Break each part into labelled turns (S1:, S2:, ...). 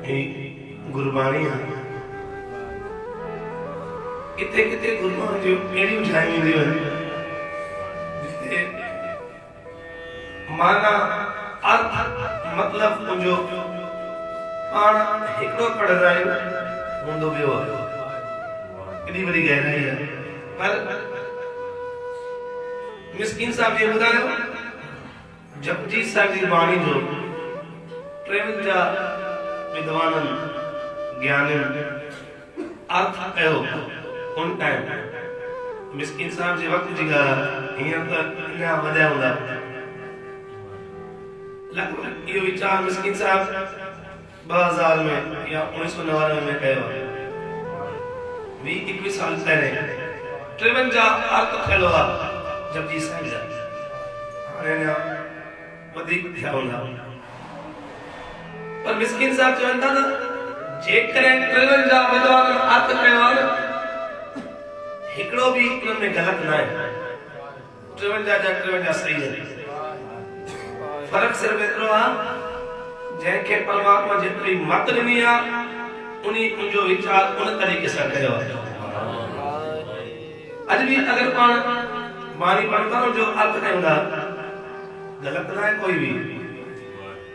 S1: गुरबाणी है किथे किथे गुरबाणी जो एड़ी उठाई वेंदियूं आहिनि जिते माना अर्थ मतलब जो पाण हिकिड़ो पढ़ंदा आहियूं हूंदो ॿियो आहे एॾी वॾी गहराई है। पर मिस्किन साहब जी ॿुधायो जपजी साहब जी वाणी जो 53 विद्वानन ज्ञानन अर्थ कयो उन टाइम मिस्किन साहब जे वक्त जी ॻाल्हि हीअं त अञा वधिया हूंदा लगभग इहो वीचार मिस्किन साहब 2000 में या 1999 में कयो 20-21 साल पहिरें 53 अर्थ कयो आहे जपजी साहब जा हाणे अञा वधीक थिया हूंदा। पर मिस्किन साहब चवनि था न जेकॾहिं 53 विद्वान अर्थ कयो आहे हिकिड़ो बि उन में ग़लति न आहे 53 जा 53 सही आहे। फर्क सिर्फ एतिरो आहे जंहिंखे परमात्मा जेतिरी मत ॾिनी आहे उनजो वीचार उन तरीक़े सां कयो आहे। अॼु बि अगरि पाण वाणी पढ़ंदा जो अर्थ कयूं था ग़लति न आहे कोई भी,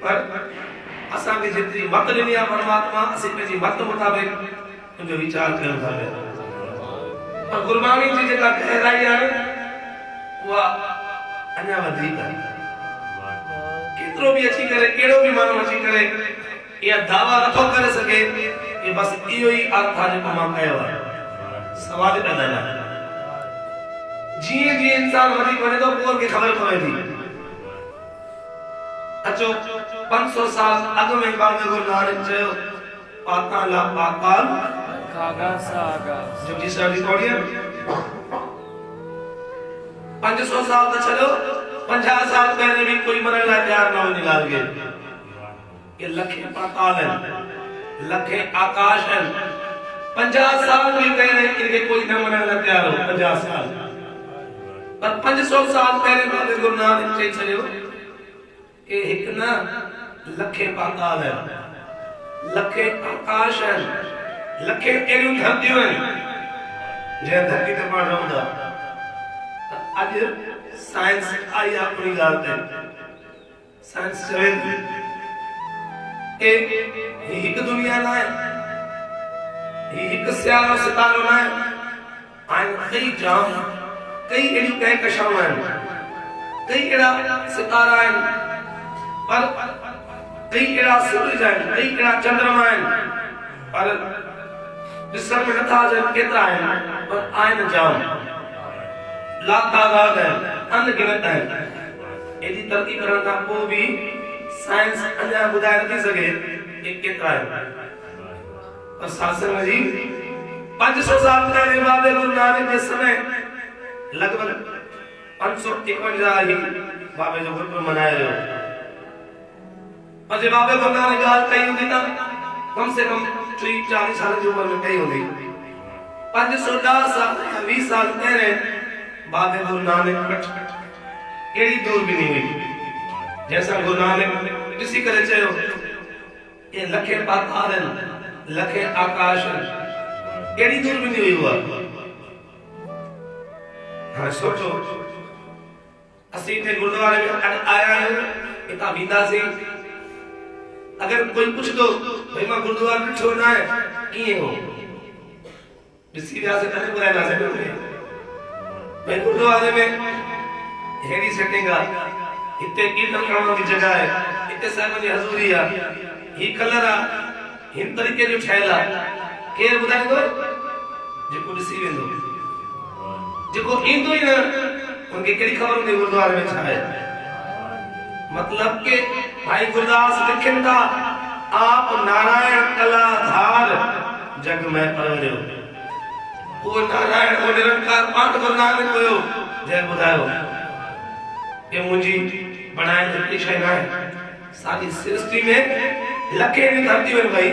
S1: पर असांखे जेतिरी मत ॾिनी आहे परमात्मा असीं पंहिंजी मत मुताबिक़ उनजो वीचार कयूं था पिया। पर गुरबाणी जी जेका गहराई आहे उहा अञा वधीक आहे। केतिरो बि अची करे कहिड़ो बि माण्हू अची करे इहा दावा नथो करे सघे कि बस इहो ई अर्थ आहे जेको मां कयो आहे। सवाल पैदा न आहे। जीअं जीअं इंसान वधीक वञे थो पोइ खे ख़बर पवे थी। अचो 500 साल अॻु में बाबा गुरु नानक चयो पाताला पाताल
S2: खागा सागा
S1: जपजी साहब जी पढ़िए 500 साल त छॾो 50 साल पहले भी कोई मरण लाइ तैयार न हो निकाल के ये लखे पाताल हैं लखे आकाश हैं 50 साल भी पहले इनके कोई न मरण लाइ तैयार हो 50 साल पर 500 साल पहले बाबा गुरु नानक चई छॾियो कि एक न लखे पाताल है लखे आकाश है लखे एड़ियूं धरतियूं आहिनि जंहिं धरती ते पाण रहूं था। अॼु साइंस आई आहे अपनी ॻाल्हि ते साइंस चवे थी कि ही हिकु दुनिया न आहे ही हिकु सियारो सितारो न आहे आहिनि कई जाम कई अहिड़ियूं कहकशाऊं आहिनि कई अहिड़ा सितारा आहिनि पर कई अहिड़ा सूरज आहिनि कई अहिड़ा चंद्रमा आहिनि पर ॾिसण में नथा अचनि केतिरा आहिनि पर आहिनि जाम लातादाद आहिनि अनगिनत आहिनि। एॾी तरक़ी करण खां पोइ बि साइंस अञा ॿुधाए नथी सघे कि केतिरा आहिनि। पर सत्संग जी 500 साल पहले बाबा गुरु नानक जे समय लगभग 551 ही बाबे जो गुरुपुरब मनाया वियो। और जब बाबा गुरु नानक ॻाल्हि कई हूंदी त कम से कम 30-40 साल जी उम्र में कई होगी। 510 साल या 20 साल पहले बाबा गुरु नानक एड़ी दूर भी नहीं हुई जैसा गुरु नानक किसी करे चयो ये लखे पाताल लखे आकाश एड़ी दूर भी नहीं हुई हुआ। हाँ सोचो असी थे गुरुद्वारे में आया है इतना बीता से अगर कोई पूछ दो भाई मां गुरुद्वारे में छोड़ना है किए हो जिसकी वजह से कने बुलाया ना सके भाई गुरुद्वारे में हेडी सेटिंग आ इतने कीर्तन करण की जगह है इतने साहब जी हजूरी है ही कलर आ हिन तरीके जो ठहला के बुधाए दो जेको दिसी वेंदो जेको इंदो ही ना उनके केड़ी खबर होंदी गुरुद्वारे में छा है। मतलब के भाई गुरदास लिखन था आप नारायण कलाधार जग में परवरियो वो नारायण वो निरंकार पाठ गुरु नानक हुयो जय बुधायो ये मुंजी बनाए लिखी शय ना है सारी सृष्टि में लखे भी धरती में भाई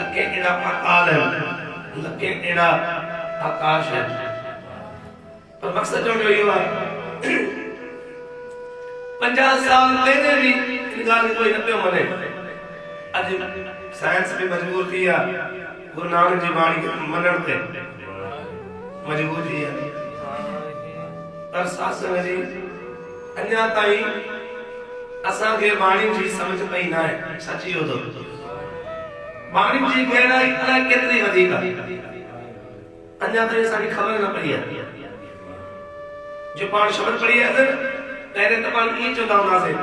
S1: लखे एड़ा पाताल है लखे एड़ा आकाश है। पर मकसद जो यो है 50 साल पहले भी इन गाल कोई न पियो मने अज अज साइंस भी मजबूर थी है गुरु नानक जी बाणी खे मनण ते मजबूर थी है पर सासंग जी अन्या ताईं असां खे बाणी जी समझ पई ना है सची हो तो बाणी जी गहराई अलाए केतरी वधीक आहे अन्या ताईं असां खे खबर न पई है जो पाण शब्द पढ़ी है पहले तो पाण ये चवंदा हुआसीं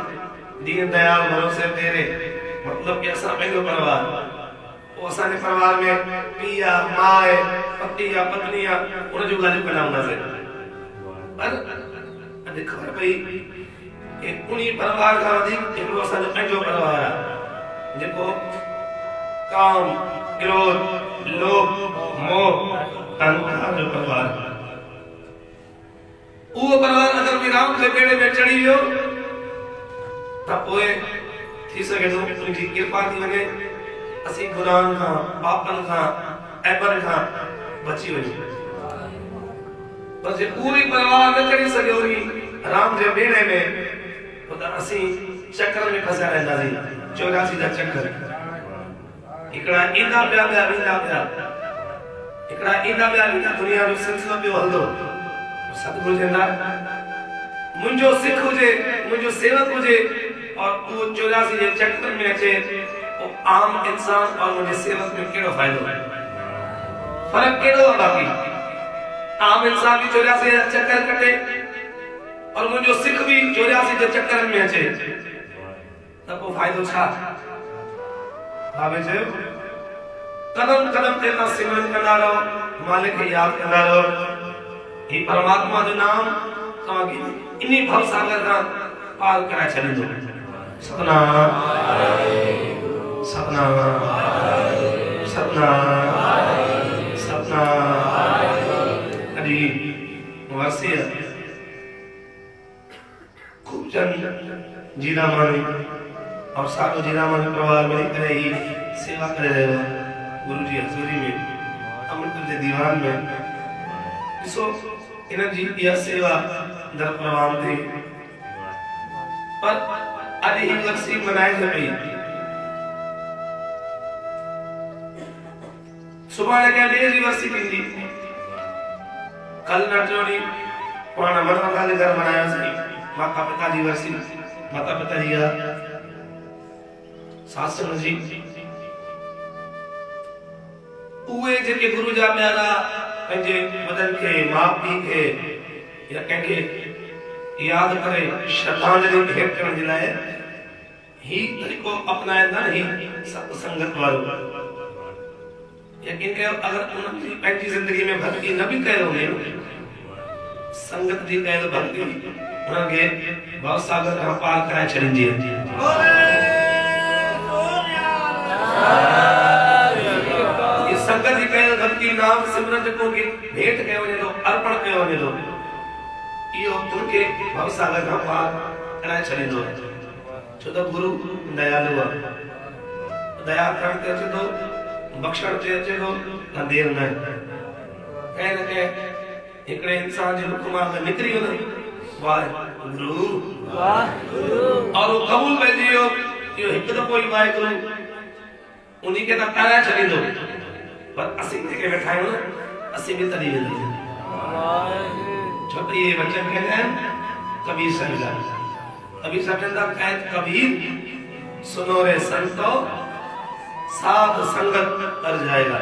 S1: दीन दयाल भरोसे तेरे मतलब कि असां पंहिंजो परिवार वो असां जे परिवार में पीउ आहे माउ आहे पति आहे पत्नी आहे उन जूं ॻाल्हियूं कंदा हुआसीं पर अॼु ख़बर पई कि उन परिवार खां वधीक हिकिड़ो असांजो पंहिंजो परिवार आहे जेको काम क्रोध लोभ मोह अहंकार जो परिवार आहे वो परिवार अगर विराम के बेड़े में चढ़ी वियो त पोए थी सके तो उनकी कृपा थी वने असी गुनाहन खां पापन खां ऐबन खां बची वञूं पर जे पूरी परिवार न चढ़ी सके वरी राम जे बेड़े में तो असी चक्कर में फंसा रहंदासीं 84 जा चक्कर हिकड़ा ईंदा पिया वेंदा पिया हिकड़ा ईंदा पिया वेंदा दुनिया जो सिलसिलो पियो हलंदो सतगुरु जे नाम मुंजो सिख हुजे मुंजो सेवक हुजे और वो 84 जे चक्कर में अचे वो आम इंसान और मुझे सेवक में केड़ो फायदो है फर्क केड़ो है बाकी आम इंसान भी 84 जे चक्कर कटे और मुंजो सिख भी 84 जे चक्कर में अचे तब वो फायदो छा भावे जो कदम कदम ते ना सिमरन कंदा रहो मालिक खे याद कंदा रहो ही परमात्मा जो नाम तव्हांखे इन्ही भव सागर खां पार कराए छॾींदो सतनाम सतनाम सतनाम सतनाम अड़ी वर्षी खूब जन जीरा मानी और सारो जीरा मानी परिवार मिली करे ही सेवा करे रहे हो गुरु जी हजूरी में अमृत जे दीवान में सो इन जी यह सेवा दर प्रवान थी पर अरे ही वर्षी मनाए पई सुबह के डेढ़ जी वर्षी थी कल नटोनी पाण मरदा के घर मनाया सी माता पिता जी वर्षी माता पिता जी का सासंग जी उहे जेके गुरु जा प्यारा पंहिंजे वॾनि खे माउ पीउ खे या कंहिंखे यादि करे श्रद्धांजलि भेंट करण जे लाइ ही तरीक़ो अपनाईंदा ही सत्संगत वारो यकीन कयो अगर उन्हनि जी पंहिंजी ज़िंदगी में भक्ति न बि कयो हुजे संगत जी कयल भक्ति उन्हनि खे भव सागर खां पार कराए छॾींदी संगत जी कयल भक्ति नाम सिमरन जेको के भेंट कयो वञे थो अर्पण कयो वञे थो इहो उनखे भव सागर खां पार कराए छॾींदो छो त गुरु दयालु आहे दया करण ते अचे थो बख़्शण ते अचे थो न देर न कंहिं न कंहिं हिकिड़े इंसान जे मुख मां निकिरी वञे वाहिगुरु और वो कबूल पइजी वियो इहो हिकु दफ़ो ई वाहिगुरु उन्ही खे त कराए छॾींदो पर असीं जेके वेठा आहियूं न असीं बि तॾहिं वेंदासीं छो त इहे वचन कहंदा आहिनि कबीर साहिब जा कबीर साहिब चवंदा कहत कबीर सुनो रे संतो साध संगत कर जाएगा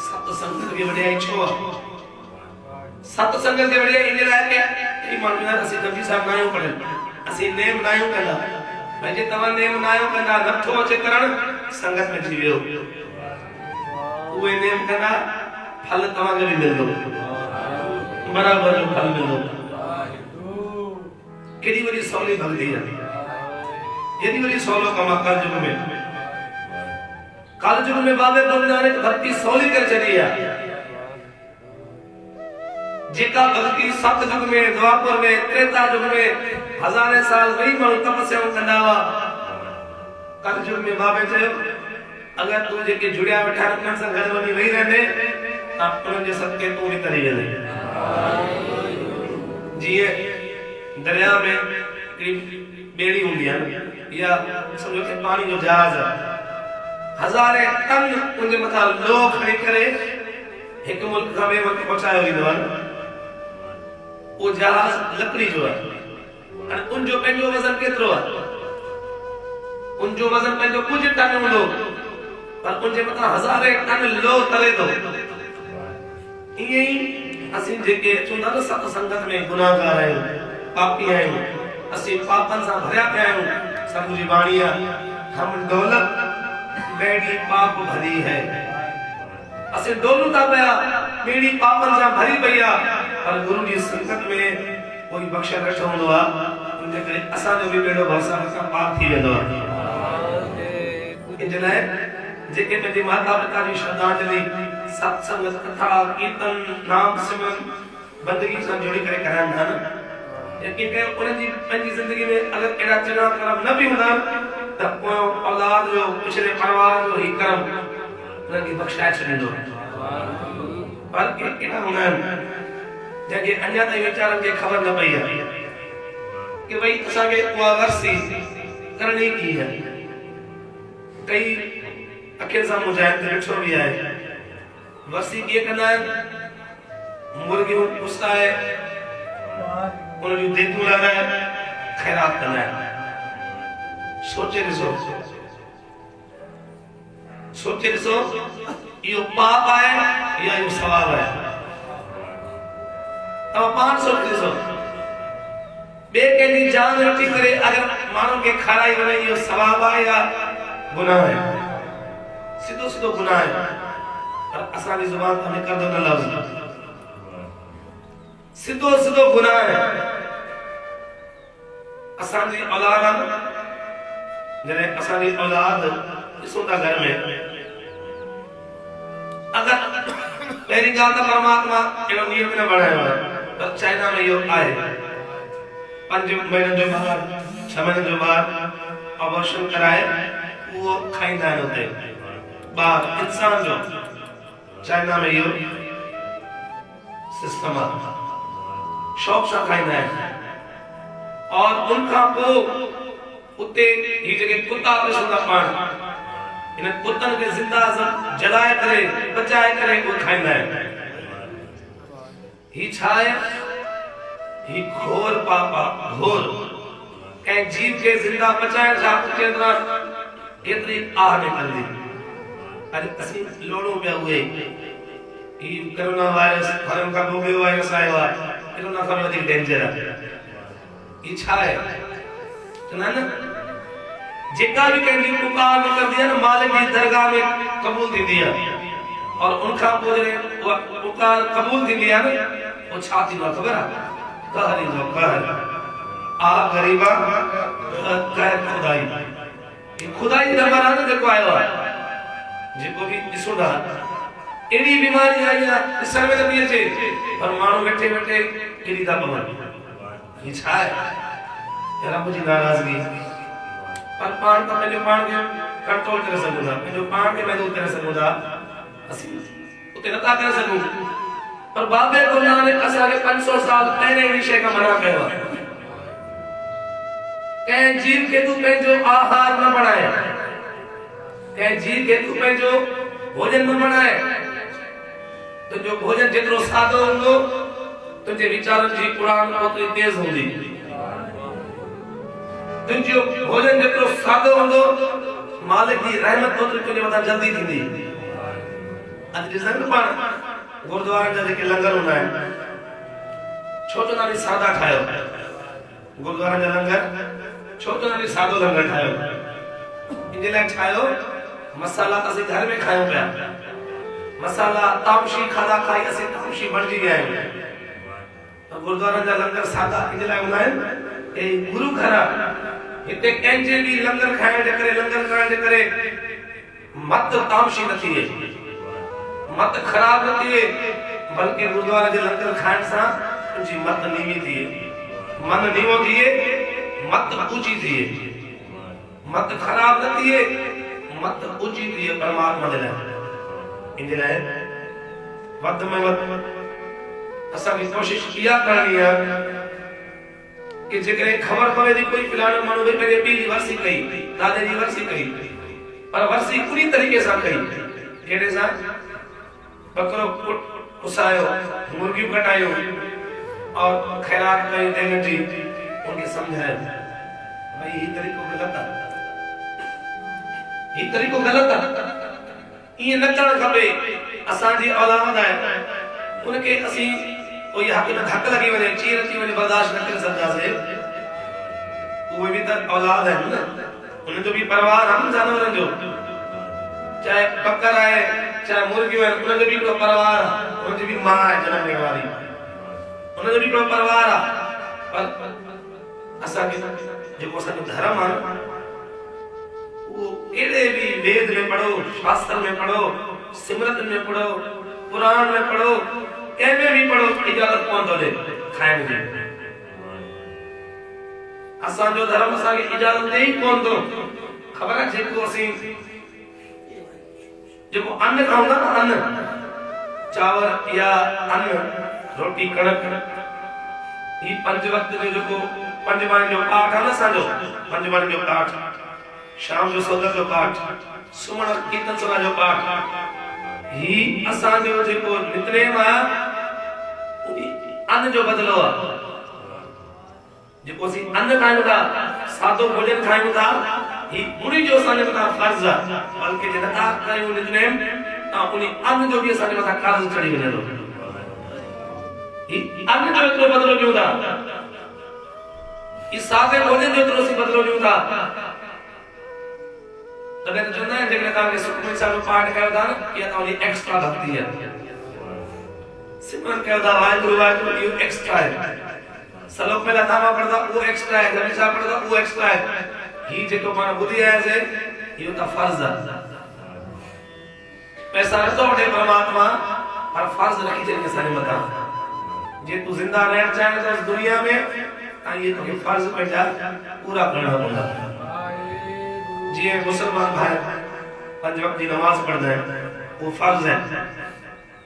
S1: सत संगत की वडियाई छो सत संगत की वडियाई इन लाइ के ई माण्हू न असीं कबीर साहिब नायूं पढ़ियल असीं नेम नायूं कंदा भई जे तव्हां नेम नायूं कंदा नथो अचे करण संगत में थी वियो उहे नेम कंदा फल तव्हांखे बि मिलंदो बराबर जो फल मिलंदो केॾी वॾी सवली भक्ति आहे एॾी वॾी सवलो कम आहे कल युग में बाबे बंदाने भक्ति सवली करे छॾी आहे जेका भक्ति सत युग में द्वापर में त्रेता युग में हजारे साल वही माण्हू तपस्याऊं कंदा हुआ कल युग में बाबे चयो अगर तू जेके जुड़िया वेठा रखण सां गॾु वञी वेही रहंदे त उन्हनि जे सदके तूं बि तरी वेंदे जीअं दरिया में हिकिड़ी ॿेड़ी हूंदी आहे या सम्झो कि पाणी जो जहाज आहे हज़ारे टन उनजे मथा लो खणी करे एक मुल्क खां ॿिए मुल्क पहुचायो वेंदो आहे वो जहाज लकड़ी जो है और उनजो पंहिंजो वजन केतिरो आहे उनजो वजन पंहिंजो कुछ टन हूंदो पर उनजे मथा हज़ारे टन लो तले थो ईअं ई असीं जेके अचूं था न सत संगत में गुनाहगार आहियूं पापी आहियूं असीं पापनि सां भरिया पिया आहियूं सभु जी बाणी आहे हम दौलत बेड़ी पाप भरी है असीं डोलूं था पिया बेड़ी पापनि सां भरी पई आहे पर गुरु जी संगत में कोई बख्शा वेठो हूंदो आहे उनजे करे असांजो बि बेड़ो भरसा सां पार थी वेंदो आहे इन लाइ जेके पंहिंजे माता पिता जी श्रद्धांजलि सत्संग कथा कीर्तन नाम सिमरन बंदगी सां जोड़ी करे कराइनि था न यकीन कयो उन्हनि जी पंहिंजी ज़िंदगी में अगरि अहिड़ा चङा कर्म न बि हूंदा त पोयों औलाद जो पिछले परिवार जो ही कर्म उन्हनि खे बख़्शाए छॾींदो पर के अहिड़ा हूंदा आहिनि जंहिंखे अञा ताईं वीचारनि खे ख़बर न पई आहे कि भई असांखे उहा वर्सी करणी की है कई अखियुनि सां मुजाहिद ॾिठो बि आहे वर्सी कीअं कंदा आहिनि मुर्गियूं पुसाए उन जूं देगूं लॻाए ख़ैरात कंदा आहिनि सोचे ॾिसो इहो पाप आहे या इहो सवाब आहे तव्हां पाण सोचे ॾिसो ॿिए कंहिंजी जान वठी करे अगरि माण्हुनि खे खाराई वञे इहो सवाब आहे या गुनाह आहे सीधो सीधो गुनाह है पर असांजी ज़ुबान तां निकरंदो न लफ़्ज़ सीधो सीधो गुनाह है असांजी औलाद जॾहिं असांजी औलाद ॾिसूं था घर में अगरि पहिरीं ॻाल्हि त परमात्मा अहिड़ो नियम न बणायो आहे पर चाइना में इहो आहे 5 महीननि जो ॿार 6 महीननि जो ॿार अबॉर्शन कराए उहो खाईंदा आहिनि हुते बार इंसान जो चाइना में यो सिस्टम है शौक सां खाईंदा आहिनि और उनखां पोइ उते ही जगह कुत्ता ॾिसंदा पाण इन कुत्तनि खे ज़िंदा जलाए करे बचाए करे उहे खाईंदा आहिनि ही छा आहे ही घोर पाप आहे घोर कंहिं जीव खे ज़िंदा बचाइण सां उते अंदरि एतिरी आह निकिरंदी अरे असीं लोड़ो पिया उहे ही कोरोना वायरस फरम का ॿियो वायरस आयो आहे कोरोना खां वधीक डेंजर आहे ही छा आहे चवंदा आहिनि न जेका भी कंहिंजी पुकार निकरंदी आहे न मालिक जी दरगाह में क़बूल थींदी आहे और उनखां पोइ जॾहिं उहा पुकार क़बूल थींदी आहे न पोइ छा थींदो आहे ख़बर आहे कहर ईंदो कहर आ ग़रीबा कहर खुदाई खुदाई दरबार आहे न जेको आयो आहे जेको भी ॾिसो था एड़ी बीमारी आई है ॾिसण में नथी अचे पर माण्हू वेठे वेठे किरी था पवनि ही छा आहे रब जी नाराज़गी पर पाण त पंहिंजो पाण खे कंट्रोल करे सघूं था पंहिंजो पाण खे महसूस करे सघूं था असीं उते नथा करे सघूं पर बाबे गुरु नानक असांखे 500 साल पहिरें अहिड़ी शइ खां मना कयो आहे कंहिं जीव खे तूं पंहिंजो आहार न बणाए कंहिं जीव खे तूं पंहिंजो भोजन न बणाए तुंहिंजो भोजन जेतिरो सादो हूंदो तुंहिंजे वीचारनि जी उड़ान ओतिरी तेज़ हूंदी तुंहिंजो भोजन जेतिरो सादो हूंदो मालिक जी रहमत ओतिरी तुंहिंजे मथां जल्दी थींदी अॼु ॾिसंदा न पाण गुरुद्वारनि जा जेके लंगर हूंदा आहिनि छो चवंदा आहिनि सादा ठाहियो गुरुद्वारनि जा लंगर छो चवंदा आहिनि सादो लंगर ठाहियो इन लाइ ठाहियो मसाला असीं घर में खायूं पिया मसाला तामशी खाधा खाई असीं तामशी बणिजी विया आहियूं त गुरुद्वारनि जा लंगर सादा इन लाइ हूंदा आहिनि ए गुरु घर हिते कंहिंजे बि लंगर खाइण जे करे लंगर करण जे करे मत तामशी न थिए मत खराब न थिए बल्कि गुरुद्वारे जे लंगर खाइण सां तुंहिंजी मत नीवी थिए मन नीवो थिए मत ऊंची थिए मत खराब न थिए मत ऊंची थिए परमात्मा जे लाइ इन लाइ वध में वध असांजी कोशिश इहा करणी आहे कि जेकॾहिं ख़बर पवे थी कोई फलाणो माण्हू पंहिंजे पीउ जी वरसी कई दादे जी वरसी कई पर वर्सी पूरी तरीके से कई केड़े सा बकरो उसायो मुर्गी कटायो और खैरात कई देने जी उनके समझाए भाई ये तरीको गलत है, ये तरीको गलत है, ये न करण खपे। असां जी औलाद है उनके असी कोई हक में धक लगी वने चीर अची वने बर्दाश्त न करे सघंदासे, उहे भी त औलाद है न, उन जो भी परिवार हम जानवरन जो चाहे बकर है चाहे मुर्गी है उन जो भी को परिवार उन जो भी मां है जन्म देने वाली उन जो भी को परिवार पर असा के जो असा धर्म है वो एड़े भी वेद में पढ़ो, शास्त्र में पढ़ो, सिमरन में पढ़ो, पुराण में पढ़ो, एमे भी पढ़ो, इजाजत कौन तो दे खाने की। असा जो धर्म असा की इजाजत दे कौन तो खबर है जेको असी जो अन्न खाऊंगा ना अन्न चावल या अन्न रोटी कणक ये पंज वक्त जो जो पंज बाणी जो पाठ है ना साजो पंज बाणी जो पाठ शाम जो सौदा जो पाठ सुमण कीर्तन सभा जो पाठ ही असा जो जेको नितनेम है अन्न जो बदलो है जेको सी अन्न खायूं था सादो भोजन खायूं था ही उनी जो असांजे मथा फर्ज है बल्कि जे नथा कयूं नितनेम ता उनी अन्न जो भी असांजे मथा कर्ज चढ़ी वने थो ही अन्न जो एतिरो बदलो ॾियूं था ही सादे भोजन जो एतिरो सी बदलो ॾियूं था तॾहिं त चवंदा आहिनि जेकॾहिं तव्हांखे सुखमनी साहिब जो पाठ कयो था न इहा तव्हांजी एक्स्ट्रा भक्ति है, सिमरन कयो था वाहिगुरु वाहिगुरु इहो एक्स्ट्रा है, सलोक में लतामा पढ़दा वो एक्स्ट्रा है, जपजी साहिब पढ़दा वो एक्स्ट्रा है, ही जेको पाण ॿुधी आयासीं इहो त फर्ज़ है। पैसा नथो वठे परमात्मा पर फर्ज़ रखी छॾी असांजे मथां जे तूं ज़िंदा रहण चाहे तो इस दुनिया में ऐं ये तोखे फर्ज़ पंहिंजा पूरा करणा पवंदा। जी मुसलमान भाई पंज वक्त की नमाज पढ़दा है वो फर्ज है,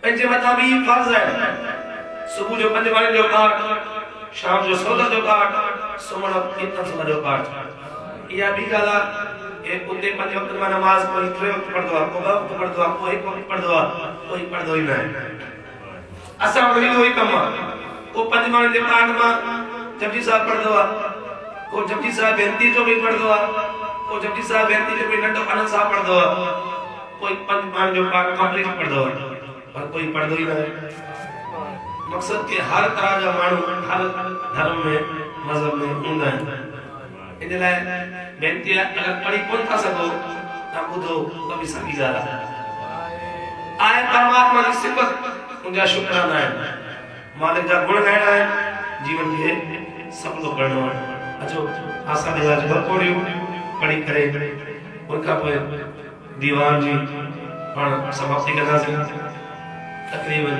S1: पंजे मथा भी फर्ज है, सुबह जो पंज बाणी जो पाठ, शाम जो सौदा जो पाठ, सुमण कीर्तन सभा जो पाठ, या भी गाला एक उते पंज वक्त में नमाज कोई टे वक्त पढ़दो है, को वक्त पढ़दो है, कोई एक वक्त पढ़दो है, कोई पढ़दो ही नहीं। असा वही वही कम को पंज बाणी के पाठ में जपजी साहब पढ़दो है, को जपजी साहब बेनती जो भी पढ़दो है, को जपजी साहब बेनती जो भी नंढो आनंद साहब पढ़दो है, कोई पंज बाणी जो पाठ कंप्लीट पढ़दो है पर कोई पढ़दो ही नहीं। मकसद के हर तरह जा मानू हर धर्म में मजहब में हूंदा आहिनि, इन लाइ बेनती है अगर पढ़ी कोन था सको ता ॿुधो त बि सही ॻाल्हि आहे परमात्मा जी सिफ़त उनजा शुक्राना आहिनि, मालिक जा गुण ॻाइणा आहिनि, जीवन खे सफलो करणो आहे। अचो आसा दिवाज बकोड़ियूं पढ़ी करे उनका पोइ दीवान जी पाण समाप्ति कंदासीं। तकरीबन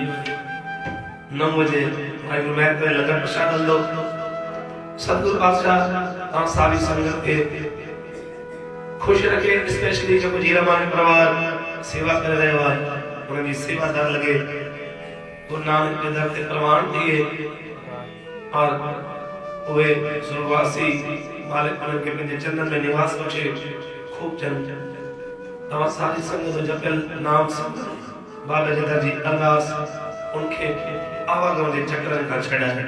S1: 9 बजे वाहिगुरु महर करे लंगर प्रसाद हलंदो। सतगुरु पातशाह तव्हां सारी संगत खे खुश रखे, स्पेशली जेको जीरामानी परिवार सेवा करे रहियो आहे उनजी सेवादार लगे, गुरु नानक के दर ते प्रमाण दिए और वे सुरवासी मालिक उन्हनि खे पंहिंजे चरणनि में निवास बख्शे खूब चन। तव्हां सारी संगत जपियल नाम बाबा जदा जी अरदास उनखे आवागम जे चक्रनि खां छॾाए,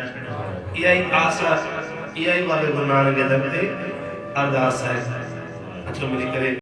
S1: इहा ई आस आहे, इहा ई बाबा गुरु नानक जे दर ते अरदास आहे। अचो मिली करे